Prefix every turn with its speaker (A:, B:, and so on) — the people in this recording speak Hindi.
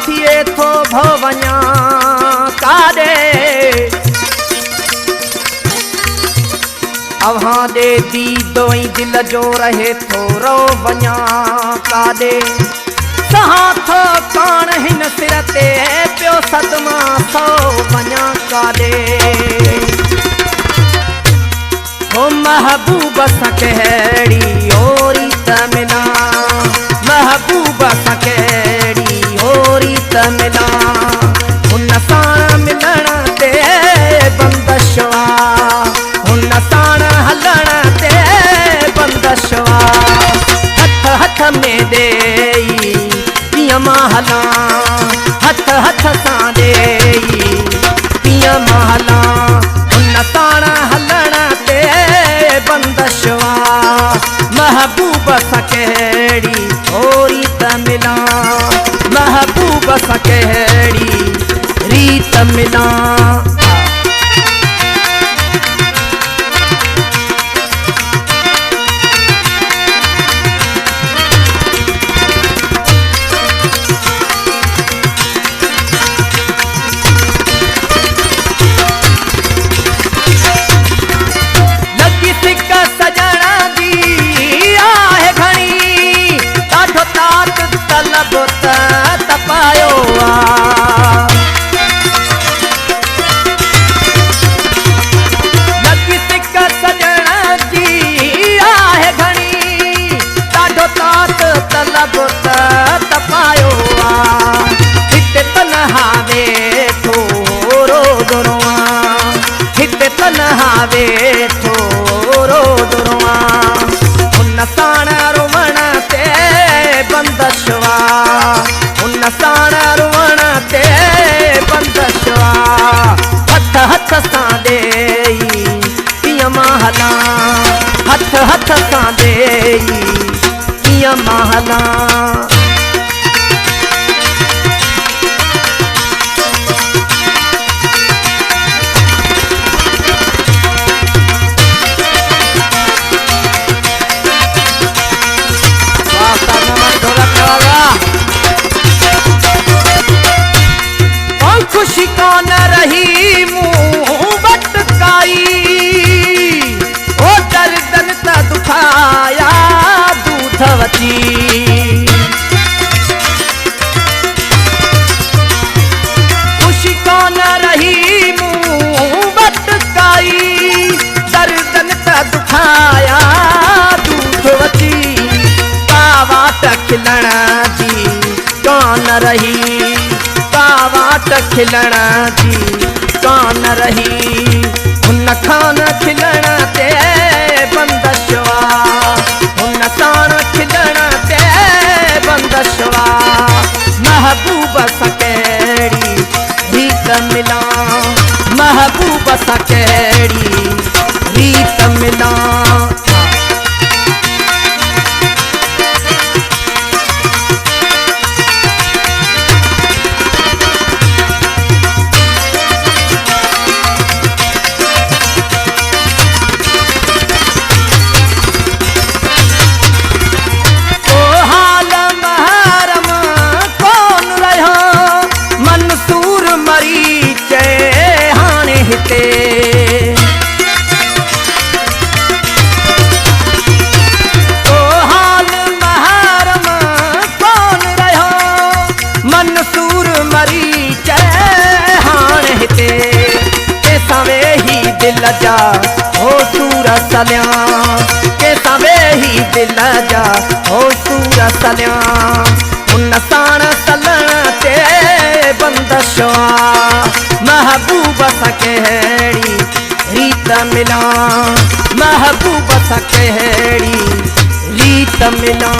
A: थिए थो भवञा काॾे अव्हां ॾे दीदो ई दिल जो रहे थो रो वञा काॾे सहां थो कान हिन सिर ते पियो सदमा सो वञा काॾे ओ महबूब सां कहिड़ी ओरी त मिला महबूब सां कहिड़ी ओरी त मिला हुन सां मिलण ते बंदशवा हुन सां हलण ते बंदशवा हथ हथ में ॾेई पिया मां हलां हथ हथ सां ॾेई पिया मां हलां हुन सां हलण ते बंदशवा महबूब सां कहिड़ी ओरी त मिला महबूब सां कहिड़ी रीत मिला तपायो लगी सिक सजण जी आहे घणी ॾाढो तात तलब तपायो हिते तन्हा वेठो रोज़ रोआ हिते तन्हा वेठो रोज़ रोआ हुन साण रोवण ते बंदशवा हुन साण रोवण ते बंदशवा हथ हथ सां ॾेई पिया मां हलां हथ हथ सां ॾेई पिया मां हलां खुशी कान रही मुँह बटकाई ओ दर्दन त दुखाया दूधवती खुशी कान रही मुँह बटकाई दर्दन त दुखाया दूधवती कावाट खिलण जी कान रही कावाट खिलण जी कान रही हुन खान खिलण ते बंदशवा हुन साण खिलण ते बंदशवा महबूब सां कहिड़ी रीत मिला महबूब सां कहिड़ी रीत मिला दिल जा हो सूर सलिया के सवे ही दिल जा हो सूर सलिया हुन साण सलण ते बंदशवा महबूब सां कहिड़ी रीत मिला महबूब सां कहिड़ी रीत मिला